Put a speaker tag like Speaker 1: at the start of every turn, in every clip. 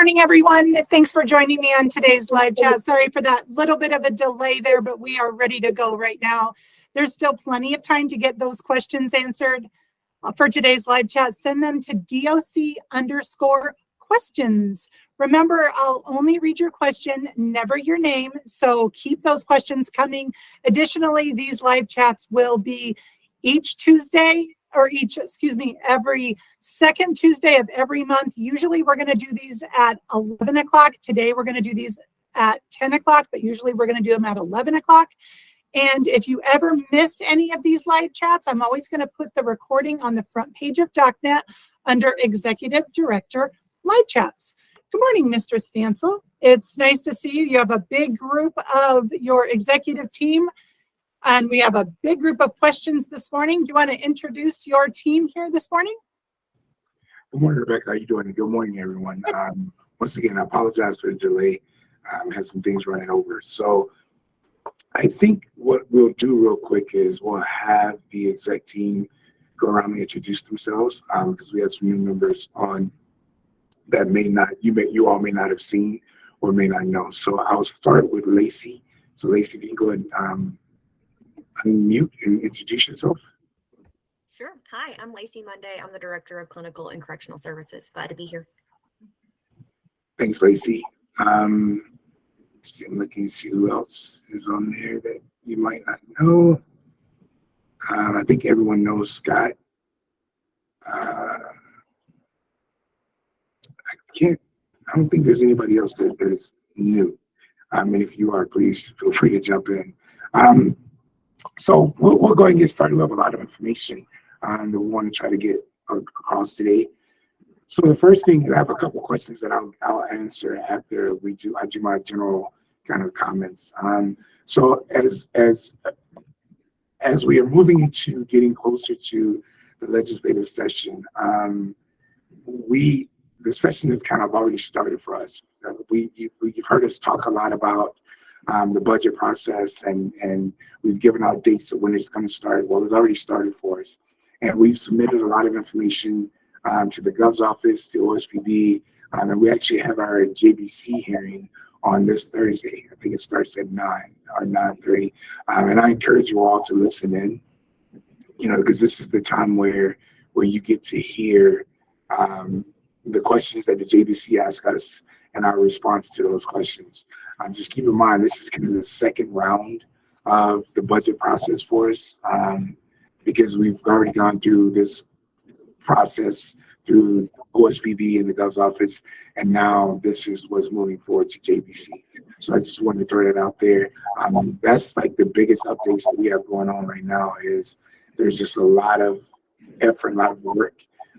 Speaker 1: morning, everyone. Thanks for joining me on today's live chat. Sorry for that little bit of a delay there, but we are ready to go right now. There's still plenty of time to get those questions answered for today's live chat. Send them to DOC_questions. Remember, I'll only read your question, never your name. So keep those questions coming. Additionally, these live chats will be each Tuesday every second Tuesday of every month. Usually we're going to do these at 11 o'clock. Today we're going to do these at 10 o'clock, but usually we're going to do them at 11 o'clock. And if you ever miss any of these live chats, I'm always going to put the recording on the front page of DocNet under Executive Director Live Chats. Good morning, Mr. Stansel. It's nice to see you. You have a big group of your executive team, and we have a big group of questions this morning. Do you want to introduce your team here this morning?
Speaker 2: Good morning, Rebecca. How are you doing? Good morning, everyone. Once again, I apologize for the delay. Had some things running over. So I think what we'll do real quick is we'll have the exec team go around and introduce themselves because we have some new members on that you all may not have seen or may not know. So I'll start with Lacey. So Lacey, if you can go ahead and unmute and introduce yourself.
Speaker 3: Sure. Hi, I'm Lacey Monday. I'm the Director of Clinical and Correctional Services. Glad to be here.
Speaker 2: Thanks, Lacey. I'm looking to see who else is on there that you might not know. I think everyone knows Scott. I don't think there's anybody else that is new. And if you are, please feel free to jump in. So we'll go ahead and get started. We have a lot of information that we want to try to get across today. So the first thing, I have a couple questions that I'll answer after I do my general kind of comments. So as we are moving into getting closer to the legislative session, the session has kind of already started for us. You've heard us talk a lot about the budget process, and we've given out dates of when it's going to start. Well, it's already started for us, and we've submitted a lot of information to the Gov's office, to OSPB, and we actually have our JBC hearing on this Thursday. I think it starts at 9 or 9:30, and I encourage you all to listen in, because this is the time where you get to hear the questions that the JBC asks us and our response to those questions. Just keep in mind, this is kind of the second round of the budget process for us, because we've already gone through this process through OSPB and the Gov's office, and now this is what's moving forward to JBC. So I just wanted to throw that out there. That's like the biggest updates that we have going on right now. Is there's just a lot of effort, a lot of work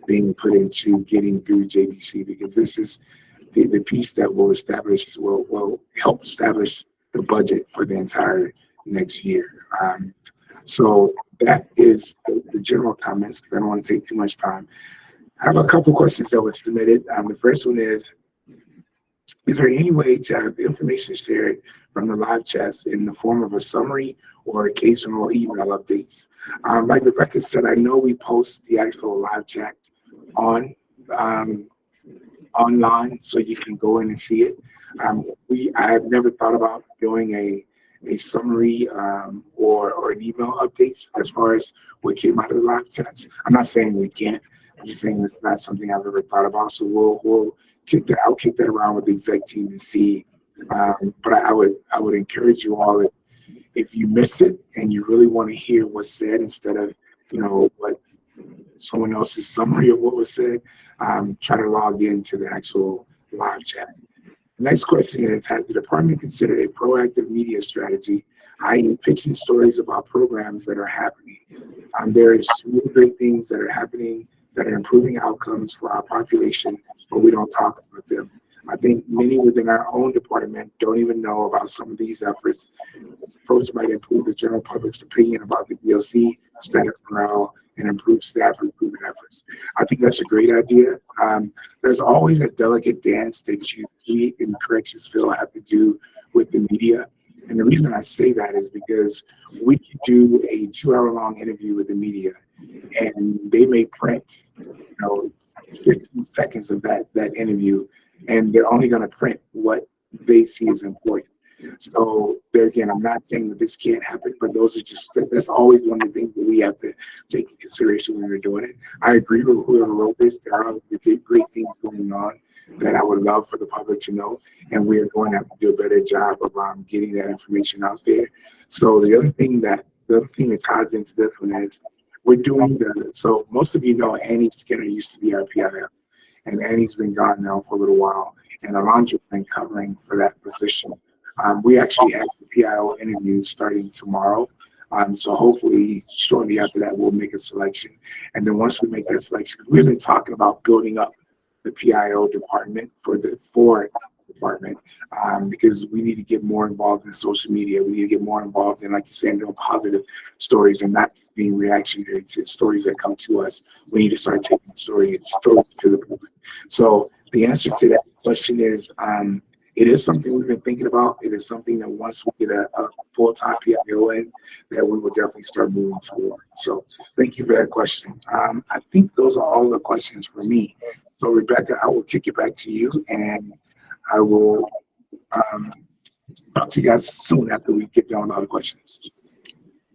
Speaker 2: being put into getting through JBC, because this is the piece that will help establish the budget for the entire next year. So that is the general comments, because I don't want to take too much time. I have a couple questions that were submitted. The first one is there any way to have information shared from the live chats in the form of a summary or occasional email updates? Like Rebecca said, I know we post the actual live chat online, so you can go in and see it. I have never thought about doing a summary or an email updates as far as what came out of the live chats. I'm not saying we can't. I'm just saying it's not something I've ever thought about. So I'll kick that around with the exec team and see. But I would encourage you all, if you miss it and you really want to hear what's said instead of what someone else's summary of what was said, try to log into the actual live chat. The next question is, has the department considered a proactive media strategy, i.e. pitching stories about programs that are happening? There is really great things that are happening that are improving outcomes for our population, but we don't talk about them. I think many within our own department don't even know about some of these efforts. This approach might improve the general public's opinion about the DOC, staff morale, and improve staff recruitment efforts. I think that's a great idea. There's always a delicate dance that we in corrections feel have to do with the media. And the reason I say that is because we could do a 2-hour-long interview with the media, and they may print 15 seconds of that interview, and they're only going to print what they see as important. So there again, I'm not saying that this can't happen, but that's always one of the things that we have to take into consideration when we're doing it. I agree with whoever wrote this. There are great things going on that I would love for the public to know, and we are going to have to do a better job of getting that information out there. So the other thing that ties into this one is we're doing so most of you know Annie Skinner used to be our PIO, and Annie's been gone now for a little while, and Alondra's been covering for that position. We actually have the PIO interviews starting tomorrow. So hopefully shortly after that, we'll make a selection. And then once we make that selection, because we've been talking about building up the PIO department for department, because we need to get more involved in social media. We need to get more involved in, like you said, doing positive stories and not just being reactionary to stories that come to us. We need to start taking stories to the public. So the answer to that question is, it is something we've been thinking about. It is something that once we get a full-time PIO in, that we will definitely start moving toward. So thank you for that question. I think those are all the questions for me. So Rebecca, I will kick it back to you, and I will talk to you guys soon after we get done with all the questions.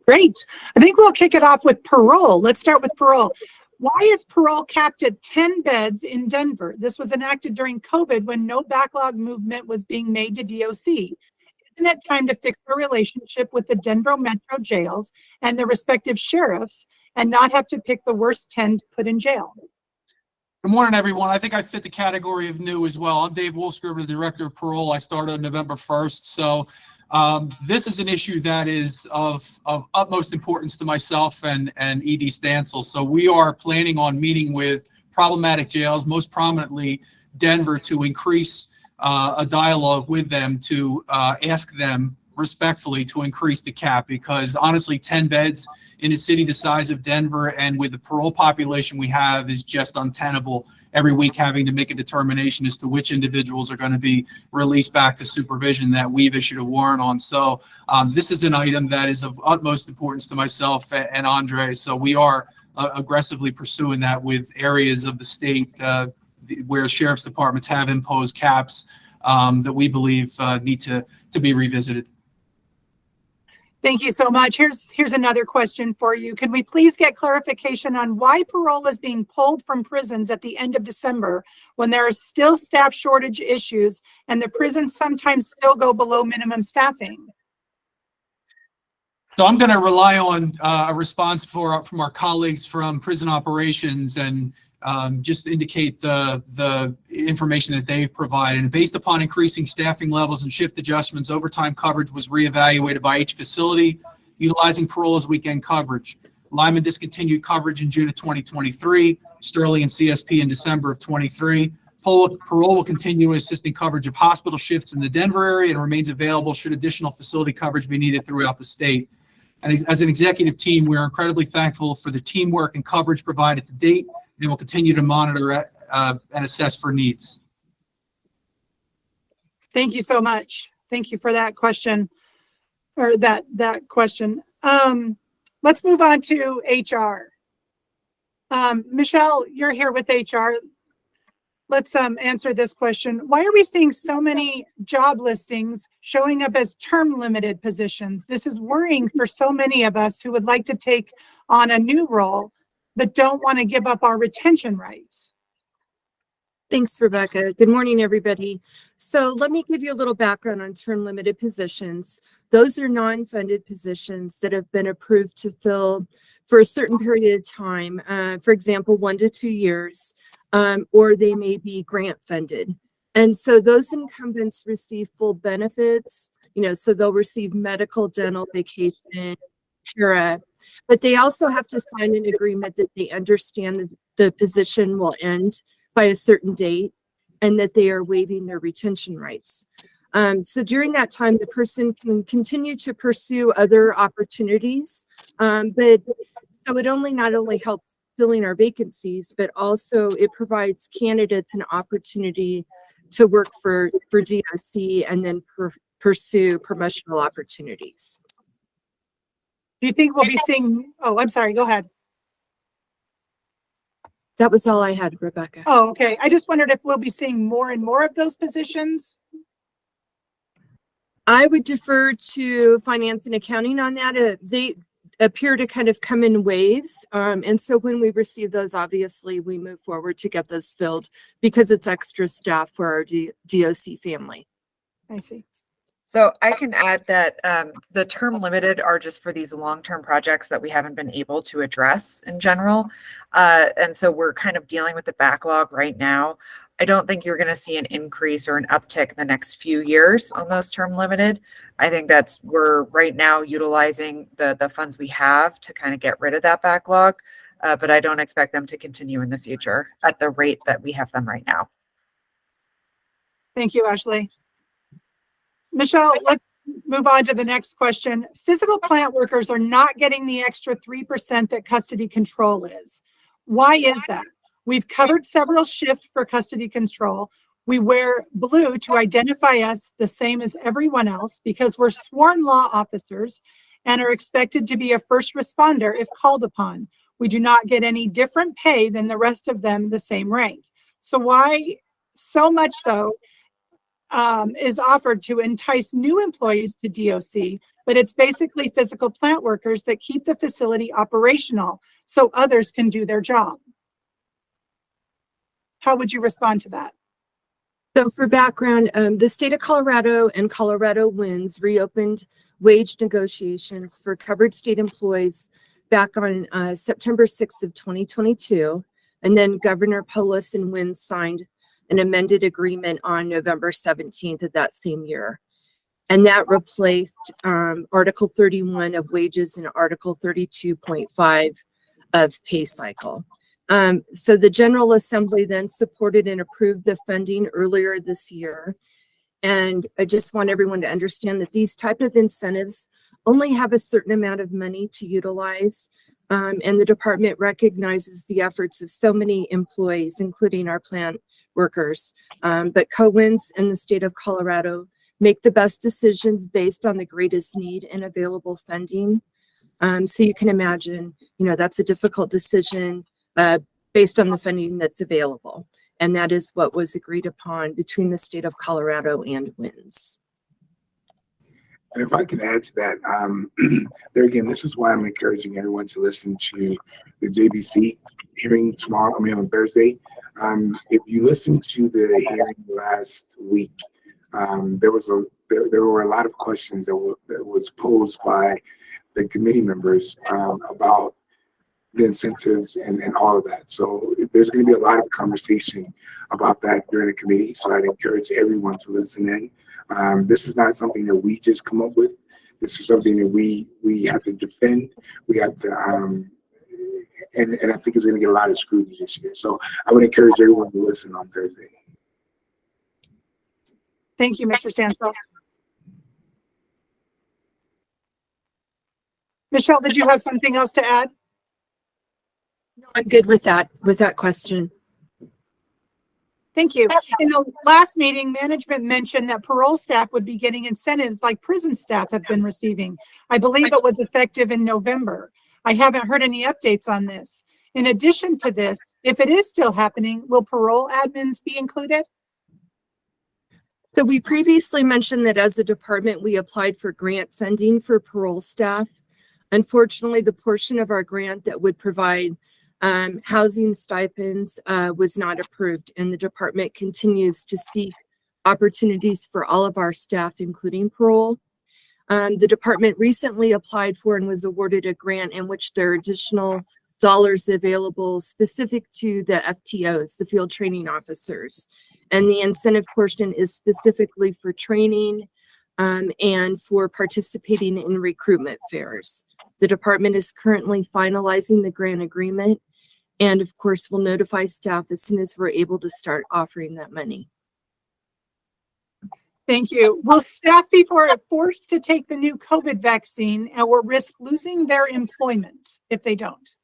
Speaker 1: Great. I think we'll kick it off with parole. Let's start with parole. Why is parole capped at 10 beds in Denver? This was enacted during COVID when no backlog movement was being made to DOC. Isn't it time to fix the relationship with the Denver Metro jails and the respective sheriffs and not have to pick the worst 10 to put in jail?
Speaker 4: Good morning, everyone. I think I fit the category of new as well. I'm Dave Woolscriver, the Director of Parole. I started on November 1st. So this is an issue that is of utmost importance to myself and ED Stansel. So we are planning on meeting with problematic jails, most prominently Denver, to increase a dialogue with them to ask them respectfully to increase the cap, because honestly 10 beds in a city the size of Denver and with the parole population we have is just untenable. Every week having to make a determination as to which individuals are going to be released back to supervision that we've issued a warrant on. So this is an item that is of utmost importance to myself and Andre. So we are aggressively pursuing that with areas of the state where sheriff's departments have imposed caps that we believe need to be revisited.
Speaker 1: Thank you so much. Here's another question for you. Can we please get clarification on why parole is being pulled from prisons at the end of December when there are still staff shortage issues and the prisons sometimes still go below minimum staffing?
Speaker 4: So I'm going to rely on a response from our colleagues from prison operations and just indicate the information that they've provided. And based upon increasing staffing levels and shift adjustments, overtime coverage was reevaluated by each facility, utilizing parole as weekend coverage. Lyman discontinued coverage in June of 2023, Sterling and CSP in December of 23. Parole will continue assisting coverage of hospital shifts in the Denver area and remains available should additional facility coverage be needed throughout the state. And as an executive team, we are incredibly thankful for the teamwork and coverage provided to date, and will continue to monitor and assess for needs.
Speaker 1: Thank you so much. Thank you for that question, or that question. Let's move on to HR. Michelle, you're here with HR. Let's answer this question. Why are we seeing so many job listings showing up as term limited positions? This is worrying for so many of us who would like to take on a new role but don't want to give up our retention rights.
Speaker 5: Thanks, Rebecca. Good morning, everybody. So let me give you a little background on term limited positions. Those are non-funded positions that have been approved to fill for a certain period of time, for example, 1 to 2 years, or they may be grant funded. And so those incumbents receive full benefits, so they'll receive medical, dental, vacation, para, but they also have to sign an agreement that they understand the position will end by a certain date and that they are waiving their retention rights. So during that time, the person can continue to pursue other opportunities, but so it not only helps filling our vacancies, but also it provides candidates an opportunity to work for DOC and then pursue promotional opportunities.
Speaker 1: Do you think we'll be seeing, oh, I'm sorry, go ahead.
Speaker 5: That was all I had, Rebecca.
Speaker 1: Oh, okay. I just wondered if we'll be seeing more and more of those positions.
Speaker 5: I would defer to finance and accounting on that. They appear to kind of come in waves. And so when we receive those, obviously we move forward to get those filled because it's extra staff for our DOC family.
Speaker 1: I see.
Speaker 6: So I can add that the term limited are just for these long-term projects that we haven't been able to address in general. And so we're kind of dealing with the backlog right now. I don't think you're going to see an increase or an uptick in the next few years on those term limited. I think we're right now utilizing the funds we have to kind of get rid of that backlog. But I don't expect them to continue in the future at the rate that we have them right now.
Speaker 1: Thank you, Ashley. Michelle, let's move on to the next question. Physical plant workers are not getting the extra 3% that custody control is. Why is that? We've covered several shifts for custody control. We wear blue to identify us the same as everyone else because we're sworn law officers and are expected to be a first responder if called upon. We do not get any different pay than the rest of them the same rank. So why so much so is offered to entice new employees to DOC, but it's basically physical plant workers that keep the facility operational so others can do their job. How would you respond to that?
Speaker 5: So for background, the state of Colorado and Colorado Winds reopened wage negotiations for covered state employees back on September 6th of 2022. And then Governor Polis and Winds signed an amended agreement on November 17th of that same year. And that replaced Article 31 of wages and Article 32.5 of pay cycle. So the General Assembly then supported and approved the funding earlier this year. And I just want everyone to understand that these type of incentives only have a certain amount of money to utilize. And the department recognizes the efforts of so many employees, including our plant workers. But COWINS and the state of Colorado make the best decisions based on the greatest need and available funding. So you can imagine, that's a difficult decision based on the funding that's available. And that is what was agreed upon between the state of Colorado and WINS.
Speaker 2: And if I can add to that, there again, this is why I'm encouraging everyone to listen to the JBC hearing tomorrow, on Thursday. If you listen to the hearing last week, there were a lot of questions that was posed by the committee members about the incentives and all of that. So there's going to be a lot of conversation about that during the committee. So I'd encourage everyone to listen in. This is not something that we just come up with. This is something that we have to defend. We have to, and I think it's going to get a lot of scrutiny this year. So I would encourage everyone to listen on Thursday.
Speaker 1: Thank you, Mr. Stansel. Michelle, did you have something else to add?
Speaker 5: I'm good with that question.
Speaker 1: Thank you. In the last meeting, management mentioned that parole staff would be getting incentives like prison staff have been receiving. I believe it was effective in November. I haven't heard any updates on this. In addition to this, if it is still happening, will parole admins be included?
Speaker 5: So we previously mentioned that as a department, we applied for grant funding for parole staff. Unfortunately, the portion of our grant that would provide housing stipends was not approved, and the department continues to seek opportunities for all of our staff, including parole. The department recently applied for and was awarded a grant in which there are additional dollars available specific to the FTOs, the field training officers. And the incentive portion is specifically for training and for participating in recruitment fairs. The department is currently finalizing the grant agreement, and of course, we'll notify staff as soon as we're able to start offering that money.
Speaker 1: Thank you. Will staff be forced to take the new COVID vaccine and will risk losing their employment if they don't?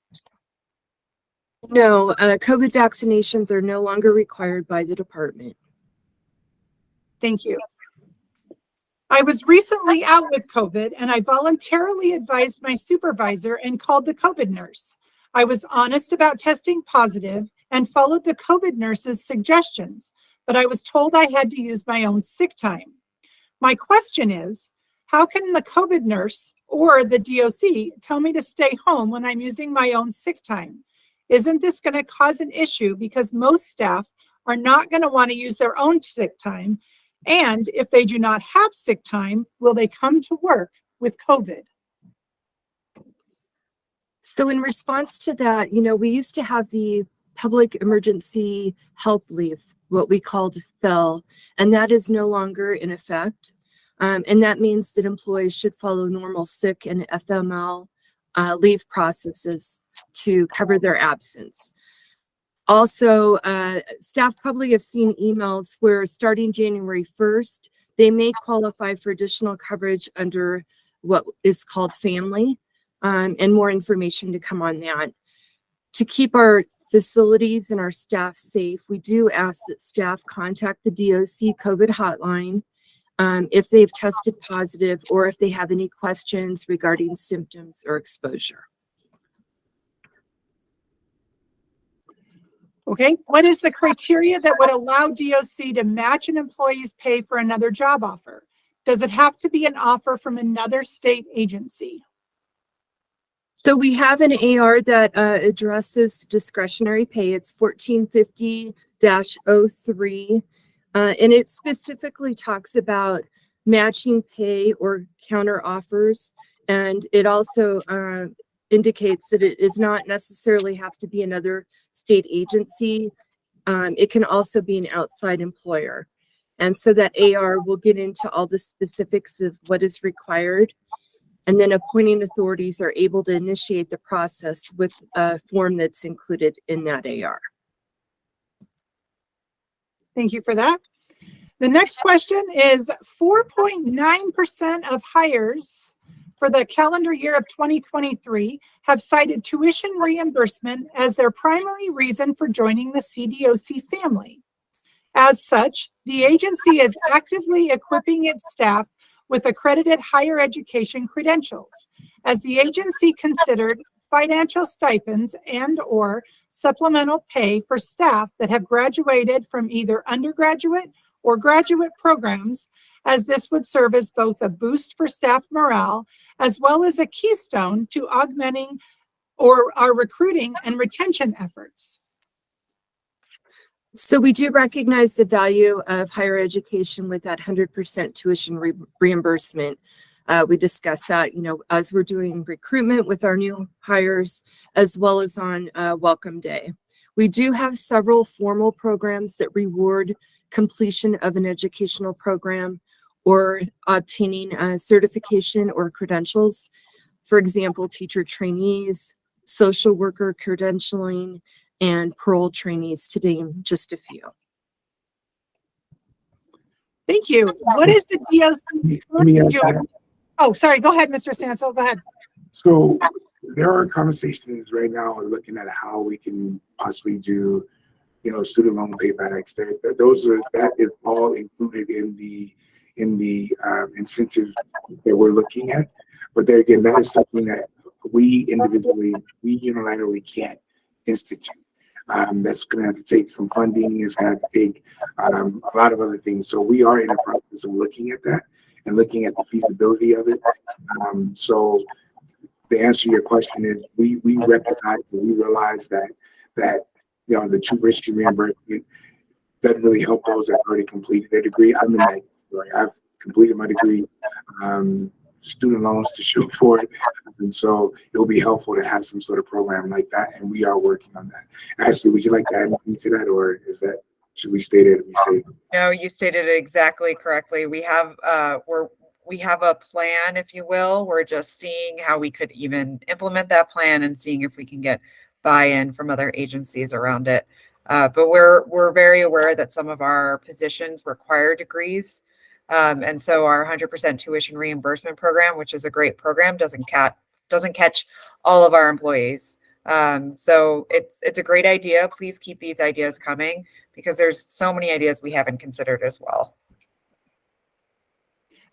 Speaker 5: No, COVID vaccinations are no longer required by the department.
Speaker 1: Thank you. I was recently out with COVID and I voluntarily advised my supervisor and called the COVID nurse. I was honest about testing positive and followed the COVID nurse's suggestions, but I was told I had to use my own sick time. My question is, how can the COVID nurse or the DOC tell me to stay home when I'm using my own sick time? Isn't this going to cause an issue because most staff are not going to want to use their own sick time? And if they do not have sick time, will they come to work with COVID?
Speaker 5: So in response to that, we used to have the public emergency health leave, what we called FEL, and that is no longer in effect. And that means that employees should follow normal sick and FML leave processes to cover their absence. Also, staff probably have seen emails where starting January 1st, they may qualify for additional coverage under what is called family, and more information to come on that. To keep our facilities and our staff safe, we do ask that staff contact the DOC COVID hotline if they've tested positive or if they have any questions regarding symptoms or exposure.
Speaker 1: Okay, what is the criteria that would allow DOC to match an employee's pay for another job offer? Does it have to be an offer from another state agency?
Speaker 5: So we have an AR that addresses discretionary pay. It's 1450-03, and it specifically talks about matching pay or counter offers. And it also indicates that it does not necessarily have to be another state agency. It can also be an outside employer. And so that AR will get into all the specifics of what is required. And then appointing authorities are able to initiate the process with a form that's included in that AR.
Speaker 1: Thank you for that. The next question is 4.9% of hires for the calendar year of 2023 have cited tuition reimbursement as their primary reason for joining the CDOC family. As such, the agency is actively equipping its staff with accredited higher education credentials, as the agency considered financial stipends and/or supplemental pay for staff that have graduated from either undergraduate or graduate programs, as this would serve as both a boost for staff morale as well as a keystone to augmenting or our recruiting and retention efforts.
Speaker 5: So we do recognize the value of higher education with that 100% tuition reimbursement. We discuss that, as we're doing recruitment with our new hires, as well as on Welcome Day. We do have several formal programs that reward completion of an educational program or obtaining a certification or credentials. For example, teacher trainees, social worker credentialing, and parole trainees, to name just a few.
Speaker 1: Thank you. What is the DOC
Speaker 2: Let me add
Speaker 1: doing?
Speaker 2: that.
Speaker 1: Oh, sorry. Go ahead, Mr. Stansel. Go ahead.
Speaker 2: So there are conversations right now looking at how we can possibly do, student loan paybacks. That is all included in the incentives that we're looking at. But there again, that is something that we unilaterally can't institute. That's going to have to take some funding. It's going to have to take a lot of other things. So we are in the process of looking at that and looking at the feasibility of it. So the answer to your question is we recognize and we realize that the tuition reimbursement doesn't really help those that already completed their degree. I'm in that category. I've completed my degree. Student loans to show for it, and so it'll be helpful to have some sort of program like that, and we are working on that. Ashley, would you like to add anything to that, or should we state it to be safe?
Speaker 6: No, you stated it exactly correctly. We have a plan, if you will. We're just seeing how we could even implement that plan and seeing if we can get buy-in from other agencies around it. But we're very aware that some of our positions require degrees. And so our 100% tuition reimbursement program, which is a great program, doesn't catch all of our employees. So it's a great idea. Please keep these ideas coming because there's so many ideas we haven't considered as well.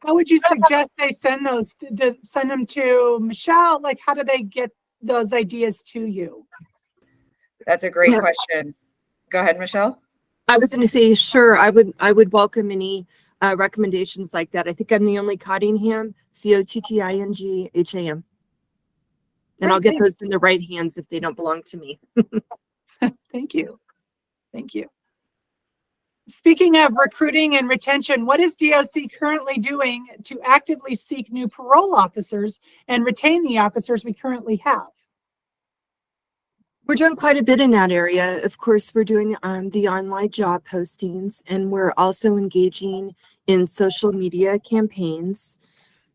Speaker 1: How would you suggest they send those? Send them to Michelle? Like, how do they get those ideas to you?
Speaker 6: That's a great question. Go ahead, Michelle.
Speaker 5: I was going to say, sure, I would welcome any recommendations like that. I think I'm the only Cottingham, Cottingham. And I'll get
Speaker 1: Great,
Speaker 5: those in the right hands if they don't belong to me.
Speaker 1: thank you. Thank you. Speaking of recruiting and retention, what is DOC currently doing to actively seek new parole officers and retain the officers we currently have?
Speaker 5: We're doing quite a bit in that area. Of course, we're doing the online job postings, and we're also engaging in social media campaigns.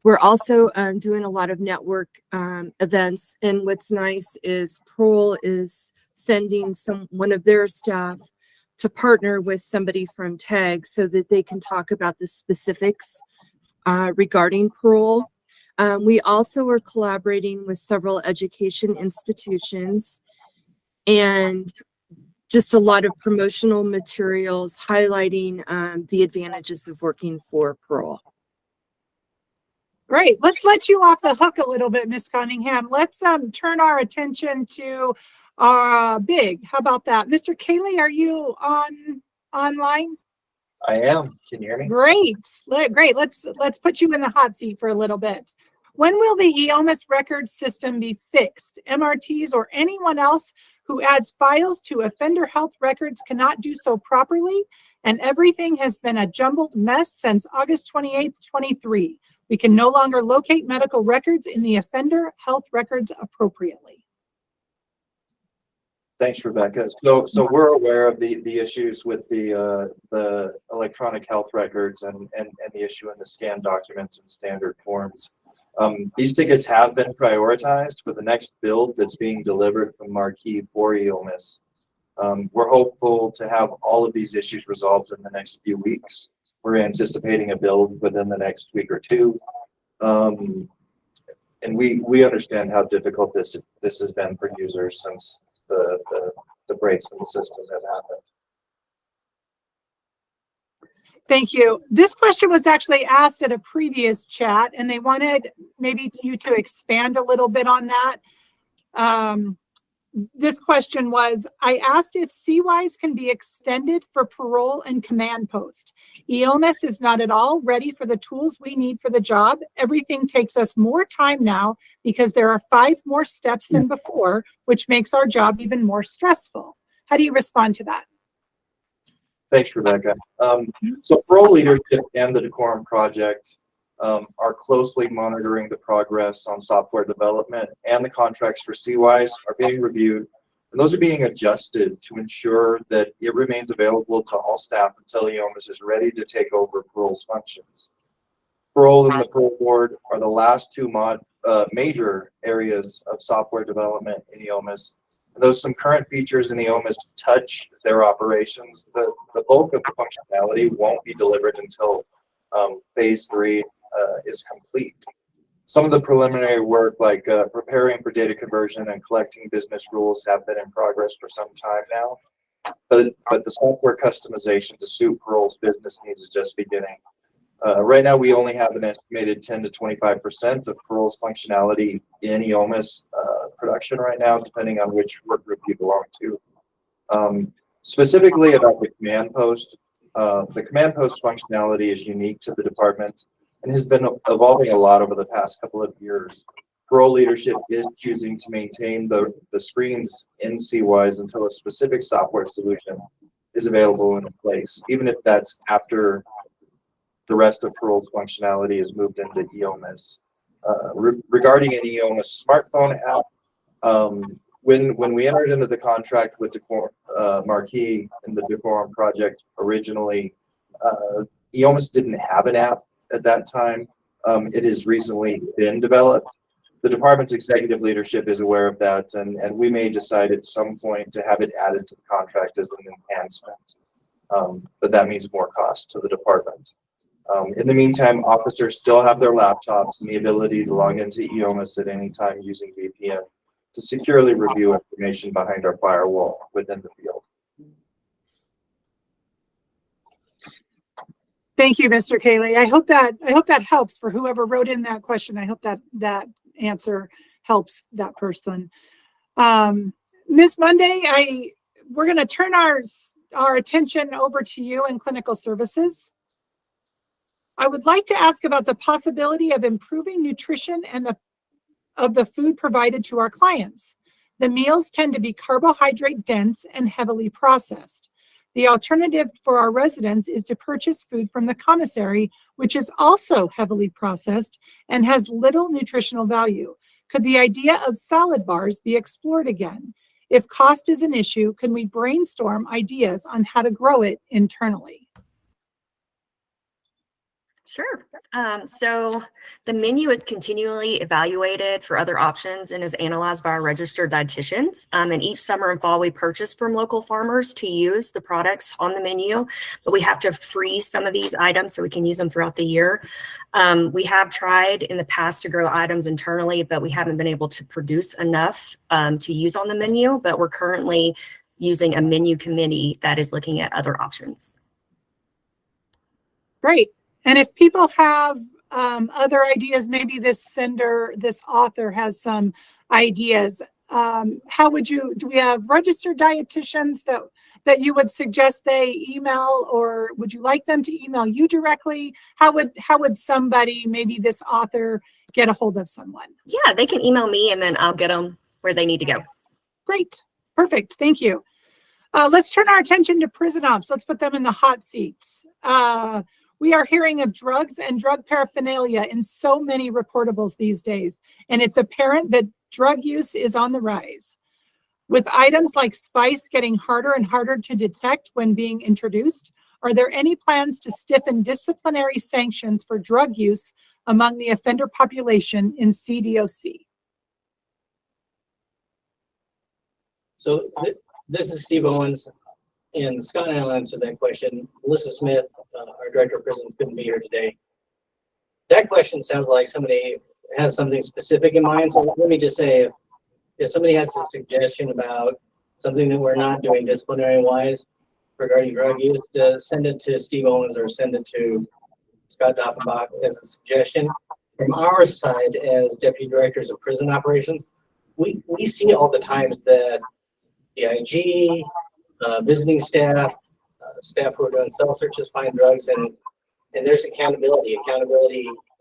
Speaker 5: We're also doing a lot of network events. And what's nice is Parole is sending one of their staff to partner with somebody from TAG so that they can talk about the specifics regarding parole. We also are collaborating with several education institutions and just a lot of promotional materials highlighting the advantages of working for Parole.
Speaker 1: Great. Let's let you off the hook a little bit, Ms. Cunningham. Let's turn our attention to our big. How about that? Mr. Cayley, are you online?
Speaker 7: I am. Can you hear me?
Speaker 1: Great. Great. Let's put you in the hot seat for a little bit. When will the EOMIS record system be fixed? MRTs or anyone else who adds files to offender health records cannot do so properly, and everything has been a jumbled mess since August 28th, 23. We can no longer locate medical records in the offender health records appropriately.
Speaker 7: Thanks, Rebecca. So we're aware of the issues with the electronic health records and the issue in the scanned documents and standard forms. These tickets have been prioritized for the next build that's being delivered from Marquee for EOMIS. We're hopeful to have all of these issues resolved in the next few weeks. We're anticipating a build within the next week or two. And we understand how difficult this has been for users since the breaks in the system have happened.
Speaker 1: Thank you. This question was actually asked at a previous chat, and they wanted maybe you to expand a little bit on that. This question was, I asked if CWIS can be extended for parole and command post. EOMIS is not at all ready for the tools we need for the job. Everything takes us more time now because there are 5 more steps than before, which makes our job even more stressful. How do you respond to that?
Speaker 7: Thanks, Rebecca. So parole leadership and the Decorum Project are closely monitoring the progress on software development, and the contracts for CWIS are being reviewed, and those are being adjusted to ensure that it remains available to all staff until EOMIS is ready to take over parole's functions. Parole and the Parole Board are the last 2 major areas of software development in EOMIS. Though some current features in EOMIS touch their operations, the bulk of the functionality won't be delivered until phase 3 is complete. Some of the preliminary work, like preparing for data conversion and collecting business rules, have been in progress for some time now. But the software customization to suit Parole's business needs is just beginning. Right now, we only have an estimated 10 to 25% of Parole's functionality in EOMIS production right now, depending on which work group you belong to. Specifically about the command post functionality is unique to the department and has been evolving a lot over the past couple of years. Parole leadership is choosing to maintain the screens in CWIS until a specific software solution is available and in place, even if that's after the rest of Parole's functionality is moved into EOMIS. Regarding an EOMIS smartphone app, when we entered into the contract with Marquee and the Decorum Project originally, EOMIS didn't have an app at that time. It has recently been developed. The department's executive leadership is aware of that, and we may decide at some point to have it added to the contract as an enhancement. But that means more cost to the department. In the meantime, officers still have their laptops and the ability to log into EOMIS at any time using VPN to securely review information behind our firewall within the field.
Speaker 1: Thank you, Mr. Cayley. I hope that helps for whoever wrote in that question. I hope that answer helps that person. Ms. Monday, we're going to turn our attention over to you in clinical services. I would like to ask about the possibility of improving nutrition and of the food provided to our clients. The meals tend to be carbohydrate dense and heavily processed. The alternative for our residents is to purchase food from the commissary, which is also heavily processed and has little nutritional value. Could the idea of salad bars be explored again? If cost is an issue, can we brainstorm ideas on how to grow it internally?
Speaker 3: Sure. So the menu is continually evaluated for other options and is analyzed by our registered dietitians. And each summer and fall, we purchase from local farmers to use the products on the menu, but we have to freeze some of these items so we can use them throughout the year. We have tried in the past to grow items internally, but we haven't been able to produce enough to use on the menu, but we're currently using a menu committee that is looking at other options.
Speaker 1: Great. And if people have other ideas, maybe this author has some ideas. How would do we have registered dietitians that you would suggest they email, or would you like them to email you directly? How would somebody, maybe this author, get a hold of someone?
Speaker 3: Yeah, they can email me and then I'll get them where they need to go.
Speaker 1: Great. Perfect. Thank you. Let's turn our attention to prison ops. Let's put them in the hot seats. We are hearing of drugs and drug paraphernalia in so many reportables these days, and it's apparent that drug use is on the rise. With items like spice getting harder and harder to detect when being introduced, are there any plans to stiffen disciplinary sanctions for drug use among the offender population in CDOC?
Speaker 8: So this is Steve Owens, and Scott and I will answer that question. Melissa Smith, our director of prisons, couldn't be here today. That question sounds like somebody has something specific in mind. So let me just say, if somebody has a suggestion about something that we're not doing disciplinary-wise regarding drug use, send it to Steve Owens or send it to Scott Doffenbach as a suggestion. From our side, as deputy directors of prison operations, we see all the times that the IG, visiting staff, staff who are doing cell searches find drugs, and there's accountability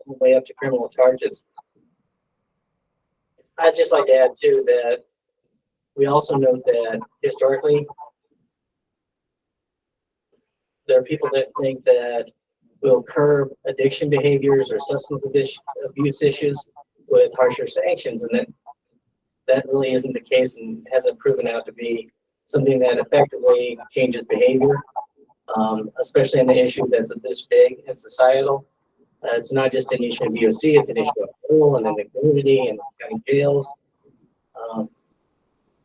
Speaker 8: way up to criminal charges. I'd just like to add too that we also note that historically there are people that think that we'll curb addiction behaviors or substance abuse issues with harsher sanctions, and that really isn't the case and hasn't proven out to be something that effectively changes behavior, especially in the issue that's this big and societal. It's not just an issue of VOC, it's an issue of parole and then the community and county jails.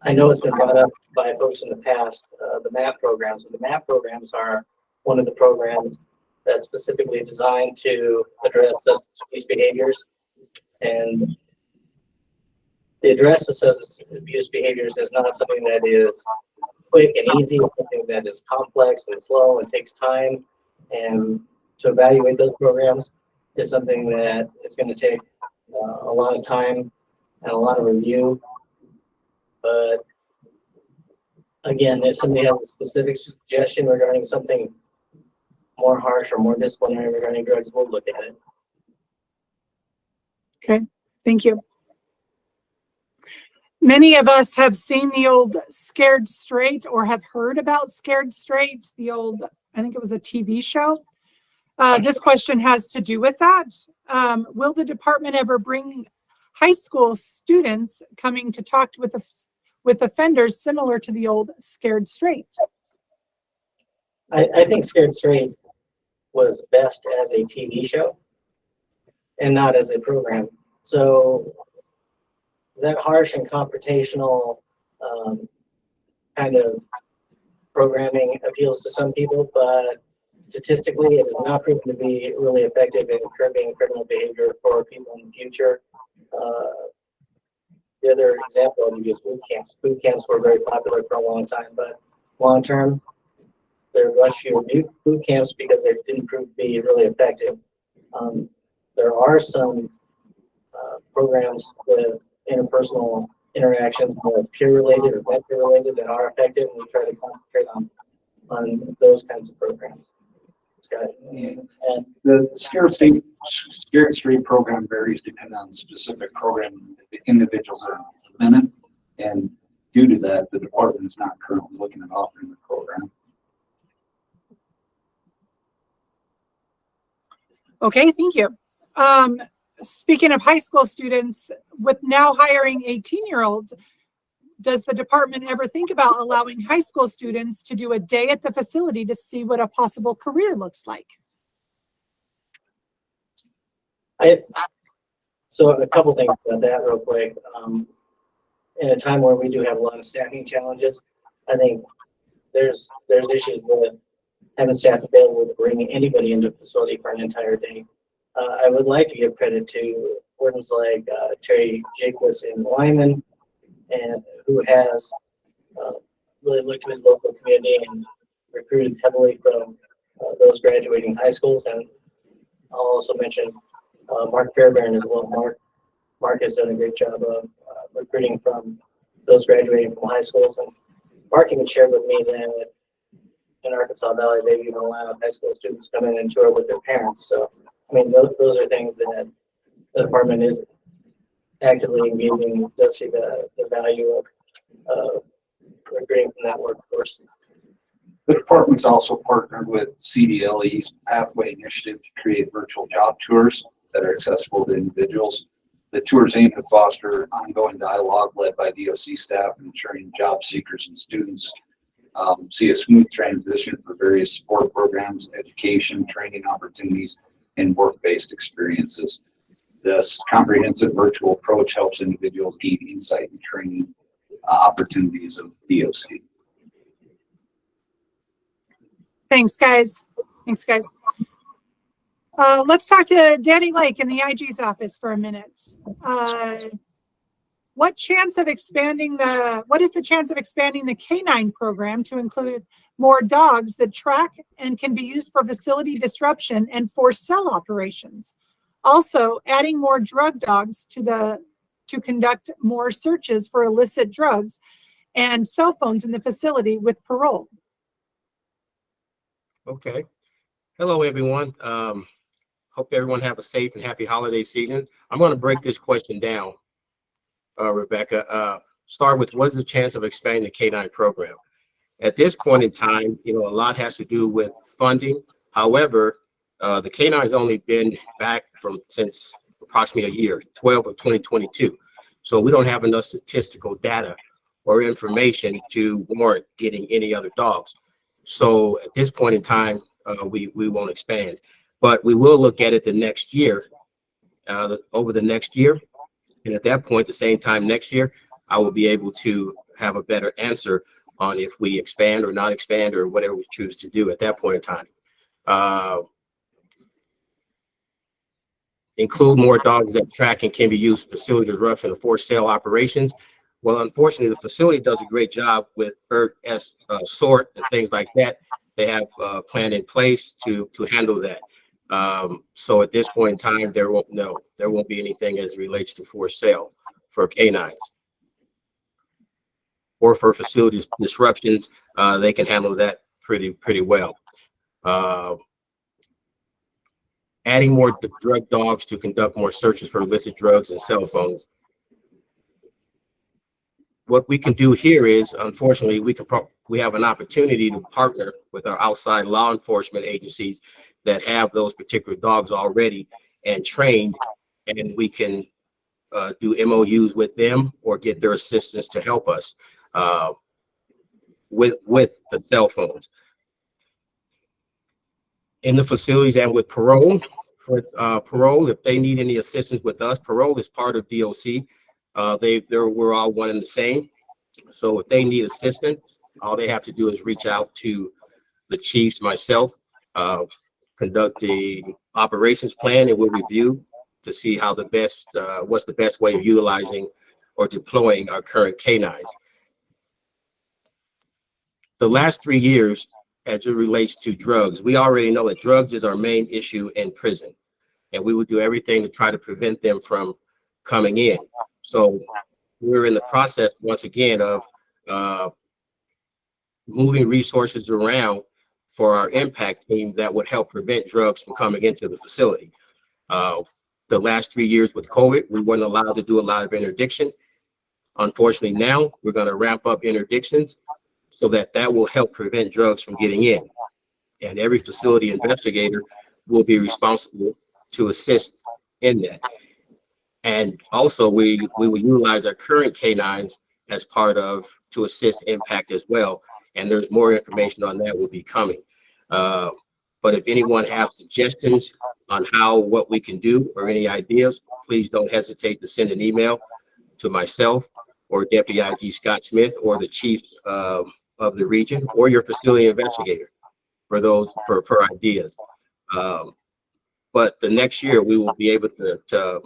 Speaker 8: I know it's been brought up by folks in the past, the MAP programs. And the MAP programs are one of the programs that's specifically designed to address substance abuse behaviors. And the address of substance abuse behaviors is not something that is quick and easy, it's something that is complex and slow and takes time. And to evaluate those programs is something that is going to take a lot of time and a lot of review. But again, if somebody has a specific suggestion regarding something more harsh or more disciplinary regarding drugs, we'll look at it.
Speaker 1: Okay, thank you. Many of us have seen the old Scared Straight or have heard about Scared Straight, the old, I think it was a TV show. This question has to do with that. Will the department ever bring high school students coming to talk with offenders similar to the old Scared Straight?
Speaker 8: I think Scared Straight was best as a TV show and not as a program. So that harsh and confrontational kind of programming appeals to some people, but statistically it is not proven to be really effective in curbing criminal behavior for people in the future. The other example I would use boot camps. Boot camps were very popular for a long time, but long term, there are much fewer boot camps because they didn't prove to be really effective. There are some programs with interpersonal interactions more peer-related or mentor-related that are effective, and we try to concentrate on those kinds of programs. Scott, and
Speaker 9: The Scared Straight program varies depending on the specific program the individuals are implemented, and due to that, the department is not currently looking at offering the program.
Speaker 1: Okay, thank you. Speaking of high school students, with now hiring 18-year-olds, does the department ever think about allowing high school students to do a day at the facility to see what a possible career looks like?
Speaker 8: So a couple things about that real quick. In a time where we do have a lot of staffing challenges, I think there's issues with having staff available to bring anybody into the facility for an entire day. I would like to give credit to ordinance like Terry Jacobs in Lyman, and who has really looked to his local community and recruited heavily from those graduating high schools. And I'll also mention Mark Fairbairn as well. Mark has done a great job of recruiting from those graduating from high schools. And Mark even shared with me that in Arkansas Valley, they've even allowed high school students to come in and tour with their parents. So, I mean, those are things that the department is actively engaging, does see the value of recruiting from that workforce.
Speaker 9: The department's also partnered with CDLE's Pathway Initiative to create virtual job tours that are accessible to individuals. The tours aim to foster ongoing dialogue led by DOC staff, ensuring job seekers and students see a smooth transition for various support programs, education, training opportunities, and work-based experiences. This comprehensive virtual approach helps individuals gain insight and training opportunities of DOC.
Speaker 1: Thanks, guys. Let's talk to Danny Lake in the IG's office for a minute. What is the chance of expanding the canine program to include more dogs that track and can be used for facility disruption and for cell operations? Also, adding more drug dogs to conduct more searches for illicit drugs and cell phones in the facility with parole.
Speaker 10: Okay. Hello, everyone. Hope everyone have a safe and happy holiday season. I'm going to break this question down, Rebecca. Start with, what is the chance of expanding the K9 program? At this point in time, a lot has to do with funding. However, the K9 has only been back since approximately a year, 12 of 2022. So we don't have enough statistical data or information to warrant getting any other dogs. So at this point in time, we won't expand, but we will look at it the next year, over the next year. And at that point, the same time next year, I will be able to have a better answer on if we expand or not expand or whatever we choose to do at that point in time. Include more dogs that track and can be used for facility disruption or forced sale operations. Well, unfortunately, the facility does a great job with sort and things like that. They have a plan in place to handle that. So at this point in time, there won't be anything as it relates to forced sale for canines or for facilities disruptions. They can handle that pretty well. Adding more drug dogs to conduct more searches for illicit drugs and cell phones. What we can do here is, unfortunately, we have an opportunity to partner with our outside law enforcement agencies that have those particular dogs already and trained, and we can do MOUs with them or get their assistance to help us with the cell phones. In the facilities and with parole, if they need any assistance with us, parole is part of DOC. We're all one and the same. So if they need assistance, all they have to do is reach out to the chiefs, myself, conduct the operations plan, and we'll review to see how what's the best way of utilizing or deploying our current canines. The last 3 years, as it relates to drugs, we already know that drugs is our main issue in prison, and we would do everything to try to prevent them from coming in. So we're in the process, once again, of moving resources around for our impact team that would help prevent drugs from coming into the facility. The last 3 years with COVID, we weren't allowed to do a lot of interdiction. Unfortunately, now we're going to ramp up interdictions so that will help prevent drugs from getting in. And every facility investigator will be responsible to assist in that. And also we will utilize our current canines as part of to assist impact as well. And there's more information on that will be coming. But if anyone has suggestions on what we can do or any ideas, please don't hesitate to send an email to myself or Deputy IG Scott Smith or the chief of the region or your facility investigator for ideas. But the next year we will be able to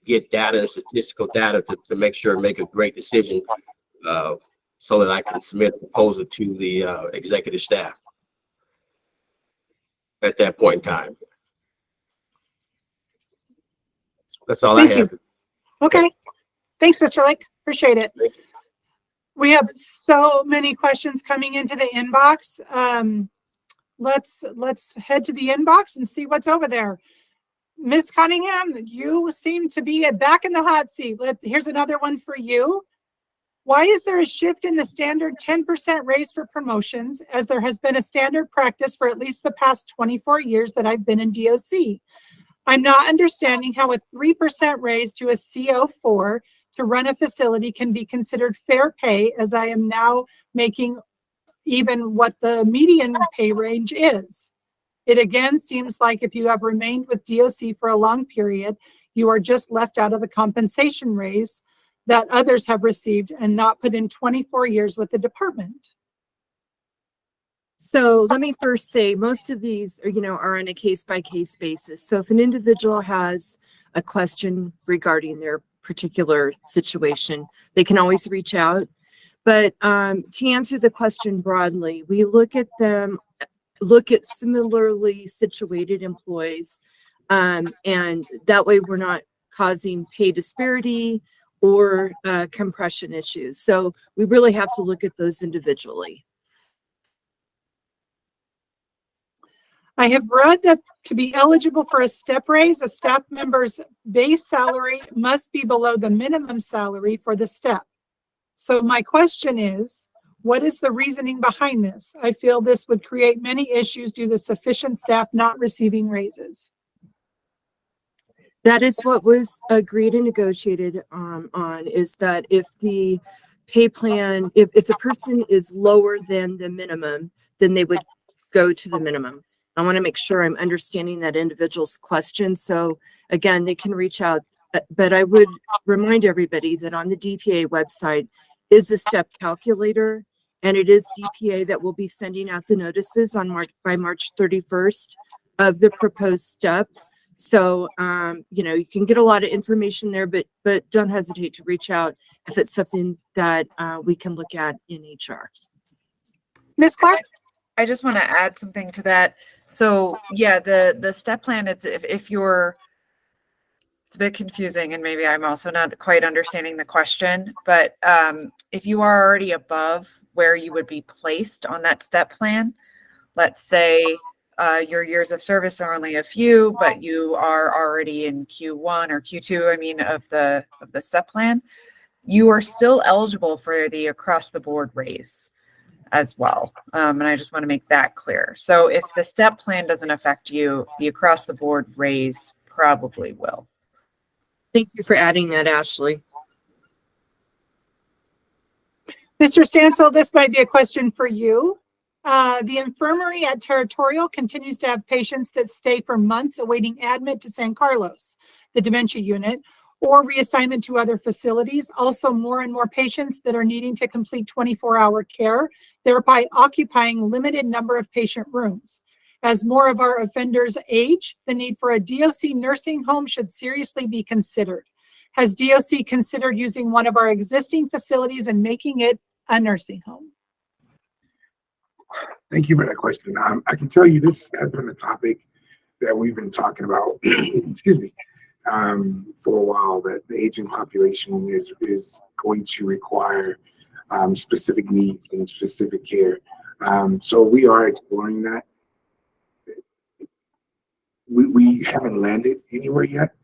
Speaker 10: get data and statistical data to make a great decision so that I can submit a proposal to the executive staff at that point in time. That's all I have.
Speaker 1: Thank you. Okay. Thanks, Mr. Lake. Appreciate it. We have so many questions coming into the inbox. Let's head to the inbox and see what's over there. Ms. Cunningham, you seem to be back in the hot seat. Here's another one for you. Why is there a shift in the standard 10% raise for promotions, as there has been a standard practice for at least the past 24 years that I've been in DOC? I'm not understanding how a 3% raise to a CO4 to run a facility can be considered fair pay, as I am now making even what the median pay range is. It again seems like if you have remained with DOC for a long period, you are just left out of the compensation raise that others have received and not put in 24 years with the department.
Speaker 5: So let me first say, most of these are on a case-by-case basis. So if an individual has a question regarding their particular situation, they can always reach out. But to answer the question broadly, we look at similarly situated employees, and that way we're not causing pay disparity or compression issues. So we really have to look at those individually.
Speaker 1: I have read that to be eligible for a step raise, a staff member's base salary must be below the minimum salary for the step. So my question is, what is the reasoning behind this? I feel this would create many issues due to sufficient staff not receiving raises.
Speaker 5: That is what was agreed and negotiated on, is that if the pay plan, if the person is lower than the minimum, then they would go to the minimum. I want to make sure I'm understanding that individual's question. So again, they can reach out, but I would remind everybody that on the DPA website is a step calculator, and it is DPA that will be sending out the notices by March 31st of the proposed step. So, you can get a lot of information there, but don't hesitate to reach out if it's something that we can look at in HR.
Speaker 1: Ms. Clark?
Speaker 6: I just want to add something to that. So yeah, the step plan, it's if you're, it's a bit confusing, and maybe I'm also not quite understanding the question, but if you are already above where you would be placed on that step plan, let's say your years of service are only a few, but you are already in Q1 or Q2, of the step plan, you are still eligible for the across the board raise as well. And I just want to make that clear. So if the step plan doesn't affect you, the across the board raise probably will.
Speaker 5: Thank you for adding that, Ashley.
Speaker 1: Mr. Stansel, this might be a question for you. The infirmary at Territorial continues to have patients that stay for months awaiting admit to San Carlos, the dementia unit, or reassignment to other facilities. Also, more and more patients that are needing to complete 24-hour care, thereby occupying limited number of patient rooms. As more of our offenders age, the need for a DOC nursing home should seriously be considered. Has DOC considered using one of our existing facilities and making it a nursing home?
Speaker 2: Thank you for that question. I can tell you this has been a topic that we've been talking about, excuse me, for a while that the aging population is going to require specific needs and specific care. So we are exploring that. We haven't landed anywhere yet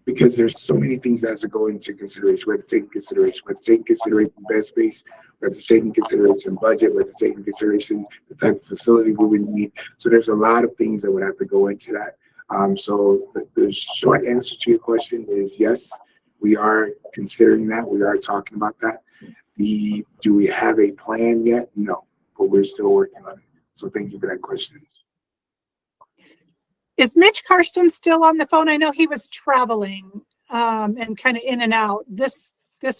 Speaker 2: because there's so many things that have to go into consideration. We have to take into consideration, we have to take into consideration bed space, we have to take into consideration budget, we have to take into consideration the type of facility we would need. So there's a lot of things that would have to go into that. So the short answer to your question is yes, we are considering that. We are talking about that. Do we have a plan yet? No, but we're still working on it. So thank you for that question.
Speaker 1: Is Mitch Karsten still on the phone? I know he was traveling and kind of in and out. This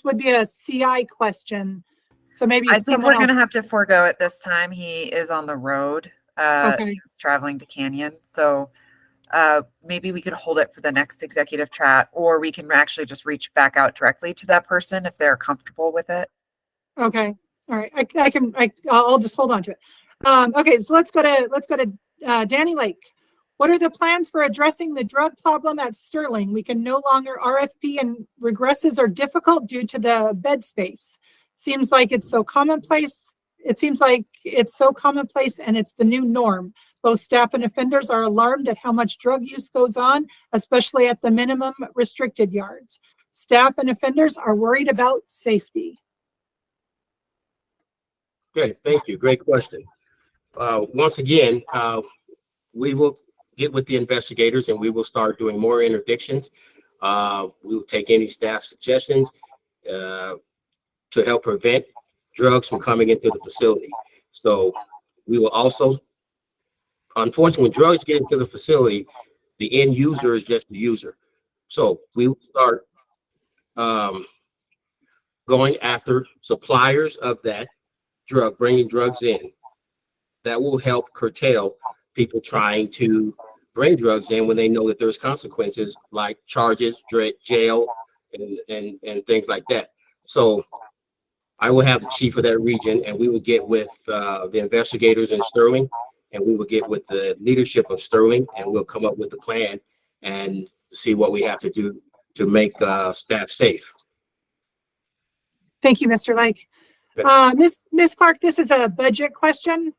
Speaker 1: would be a CI question. So maybe
Speaker 6: I think
Speaker 1: someone
Speaker 6: we're going to
Speaker 1: else.
Speaker 6: have to forego it this time. He is on the road,
Speaker 1: Okay.
Speaker 6: he's traveling to Canyon. So maybe we could hold it for the next executive chat, or we can actually just reach back out directly to that person if they're comfortable with it.
Speaker 1: Okay. All right. I'll just hold on to it. Okay. So let's go to Danny Lake. What are the plans for addressing the drug problem at Sterling? We can no longer RFP, and regresses are difficult due to the bed space. Seems like it's so commonplace. It seems like it's so commonplace and it's the new norm. Both staff and offenders are alarmed at how much drug use goes on, especially at the minimum restricted yards. Staff and offenders are worried about safety.
Speaker 10: Okay, thank you. Great question. Once again, we will get with the investigators and we will start doing more interdictions. We will take any staff suggestions to help prevent drugs from coming into the facility. So we will also, unfortunately, when drugs get into the facility, the end user is just the user. So we will start going after suppliers of that drug, bringing drugs in. That will help curtail people trying to bring drugs in when they know that there's consequences like charges, jail, and things like that. So I will have the chief of that region, and we will get with the investigators in Sterling, and we will get with the leadership of Sterling, and we'll come up with a plan and see what we have to do to make staff safe.
Speaker 1: Thank you, Mr. Lake. Ms. Clark, this is a budget question.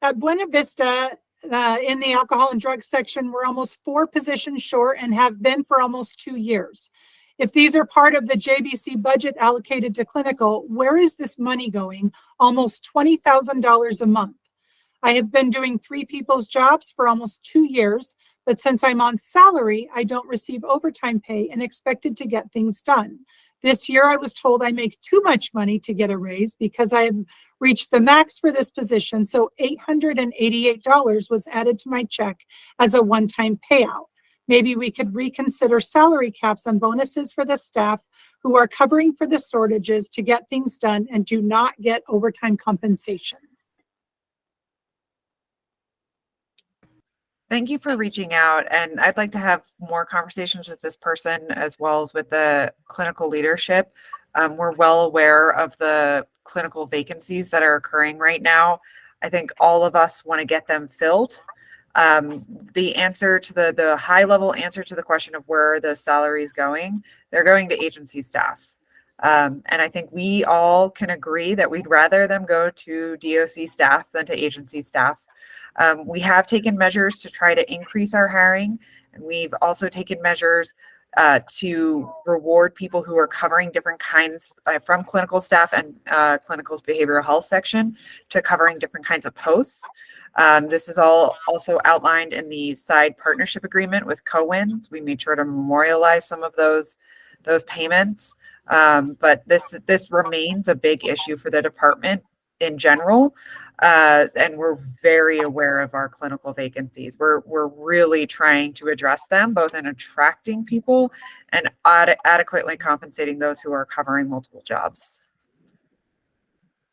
Speaker 1: At Buena Vista, in the alcohol and drugs section, we're almost 4 positions short and have been for almost 2 years. If these are part of the JBC budget allocated to clinical, where is this money going? Almost $20,000 a month. I have been doing 3 people's jobs for almost 2 years, but since I'm on salary, I don't receive overtime pay and expected to get things done. This year, I was told I make too much money to get a raise because I have reached the max for this position, so $888 was added to my check as a one-time payout. Maybe we could reconsider salary caps and bonuses for the staff who are covering for the shortages to get things done and do not get overtime compensation.
Speaker 6: Thank you for reaching out, and I'd like to have more conversations with this person as well as with the clinical leadership. We're well aware of the clinical vacancies that are occurring right now. I think all of us want to get them filled. The answer to the high level answer to the question of where the salary is going, they're going to agency staff. And I think we all can agree that we'd rather them go to DOC staff than to agency staff. We have taken measures to try to increase our hiring, and we've also taken measures to reward people who are covering different kinds from clinical staff and clinical's behavioral health section to covering different kinds of posts. This is all also outlined in the side partnership agreement with Co-Wins. We made sure to memorialize some of those payments, but this remains a big issue for the department in general. And we're very aware of our clinical vacancies. We're really trying to address them, both in attracting people and adequately compensating those who are covering multiple jobs.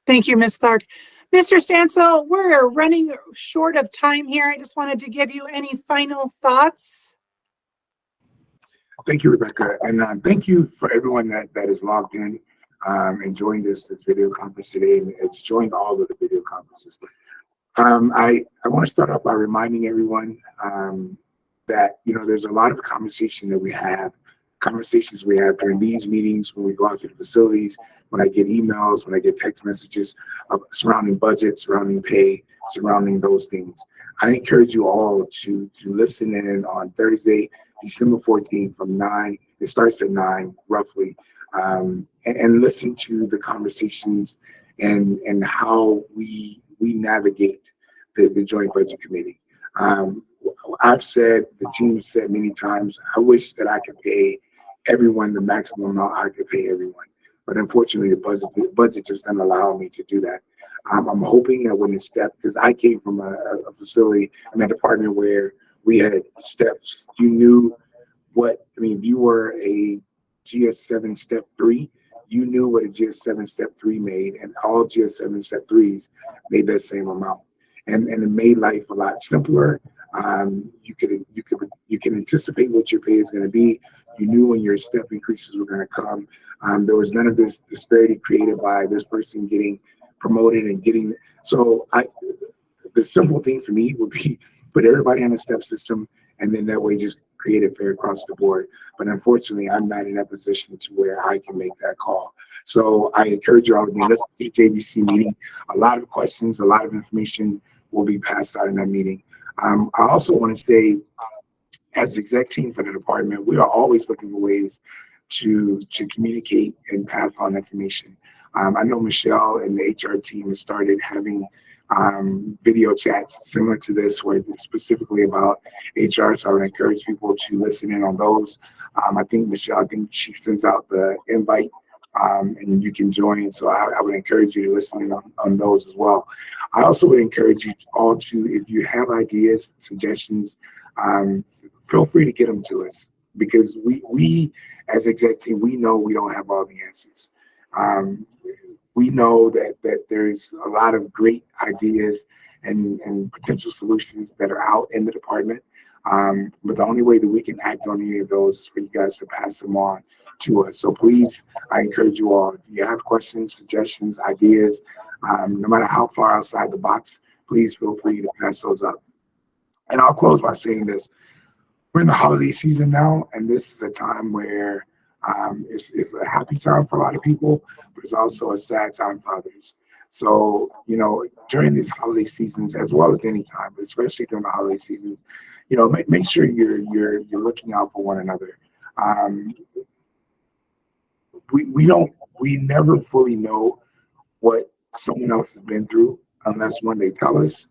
Speaker 1: Thank you, Ms. Clark. Mr. Stansel, we're running short of time here. I just wanted to give you any final thoughts.
Speaker 2: Thank you, Rebecca. And thank you for everyone that is logged in and joined this video conference today, and it's joined all of the video conferences. I want to start off by reminding everyone that, you know, there's a lot of conversations we have during these meetings, when we go out to the facilities, when I get emails, when I get text messages surrounding budget, surrounding pay, surrounding those things. I encourage you all to listen in on Thursday, December 14th from 9. It starts at 9 roughly, and listen to the conversations and how we navigate the Joint Budget Committee. I've said, the team has said many times, I wish that I could pay everyone the maximum amount I could pay everyone. But unfortunately, the budget just doesn't allow me to do that. I'm hoping that when it's stepped, because I came from a facility and a department where we had steps, you knew what, I mean, if you were a GS7 step 3, you knew what a GS7 step 3 made, and all GS7 step 3s made that same amount. And it made life a lot simpler. You can anticipate what your pay is going to be. You knew when your step increases were going to come. There was none of this disparity created by this person getting promoted and getting. So the simple thing for me would be put everybody on a step system, and then that way just create it fair across the board. But unfortunately, I'm not in that position to where I can make that call. So I encourage you all to listen to the JVC meeting. A lot of questions, a lot of information will be passed out in that meeting. I also want to say, as the exec team for the department, we are always looking for ways to communicate and pass on information. I know Michelle and the HR team has started having video chats similar to this, where it's specifically about HR. So I would encourage people to listen in on those. I think Michelle, she sends out the invite and you can join. So I would encourage you to listen in on those as well. I also would encourage you all to, if you have ideas, suggestions, feel free to get them to us, because we as exec team, we know we don't have all the answers. We know that there's a lot of great ideas and potential solutions that are out in the department. But the only way that we can act on any of those is for you guys to pass them on to us. So please, I encourage you all, if you have questions, suggestions, ideas, no matter how far outside the box, please feel free to pass those up. And I'll close by saying this. We're in the holiday season now, and this is a time where it's a happy time for a lot of people, but it's also a sad time for others. So, you know, during these holiday seasons, as well as any time, but especially during the holiday seasons, you know, make sure you're looking out for one another. We never fully know what someone else has been through unless when they tell us.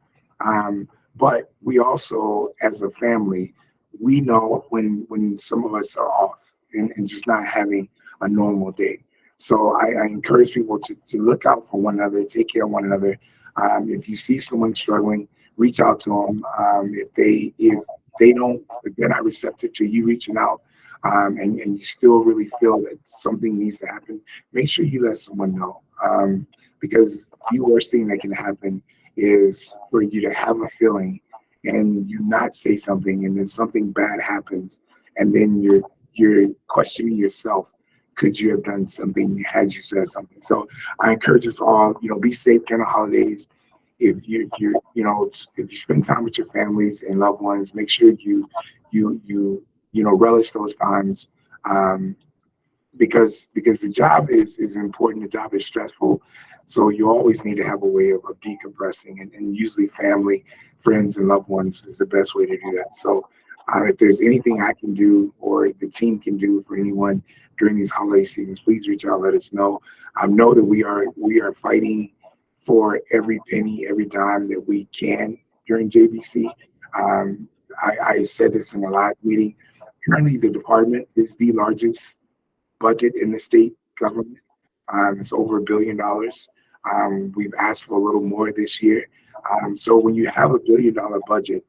Speaker 2: But we also, as a family, we know when some of us are off and just not having a normal day. So I encourage people to look out for one another, take care of one another. If you see someone struggling, reach out to them. If they're not receptive to you reaching out, and you still really feel that something needs to happen, make sure you let someone know. Because the worst thing that can happen is for you to have a feeling and you not say something, and then something bad happens, and then you're questioning yourself. Could you have done something had you said something? So I encourage us all, you know, be safe during the holidays. If you spend time with your families and loved ones, make sure you relish those times, because the job is important. The job is stressful. So you always need to have a way of decompressing, and usually family, friends, and loved ones is the best way to do that. So if there's anything I can do or the team can do for anyone during these holiday seasons, please reach out, let us know. I know that we are fighting for every penny, every dime that we can during JBC. I said this in the last meeting. Currently, the department is the largest budget in the state government. It's over $1 billion. We've asked for a little more this year. So when you have $1 billion budget,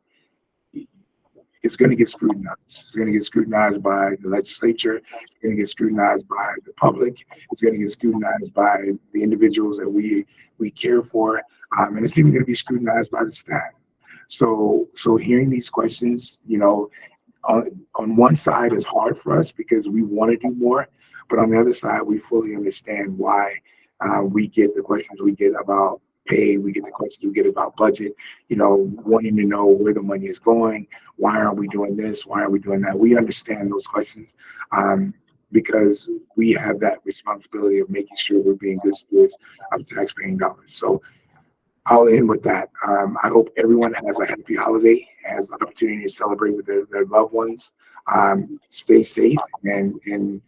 Speaker 2: it's going to get scrutinized. It's going to get scrutinized by the legislature. It's going to get scrutinized by the public. It's going to get scrutinized by the individuals that we care for. And it's even going to be scrutinized by the staff. So hearing these questions, you know, on one side is hard for us because we want to do more. But on the other side, we fully understand why we get the questions we get about pay, we get the questions we get about budget, you know, wanting to know where the money is going, why aren't we doing this, why are we doing that? We understand those questions because we have that responsibility of making sure we're being good stewards of taxpaying dollars. So I'll end with that. I hope everyone has a happy holiday, has the opportunity to celebrate with their loved ones. Stay safe, and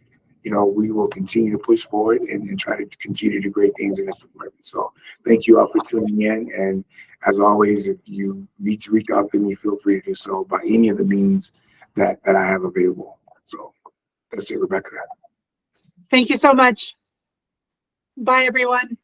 Speaker 2: you know, we will continue to push forward and try to continue to do great things in this department. So thank you all for tuning in. And as always, if you need to reach out to me, feel free to do so by any of the means that I have available. So that's it, Rebecca.
Speaker 1: Thank you so much. Bye, everyone.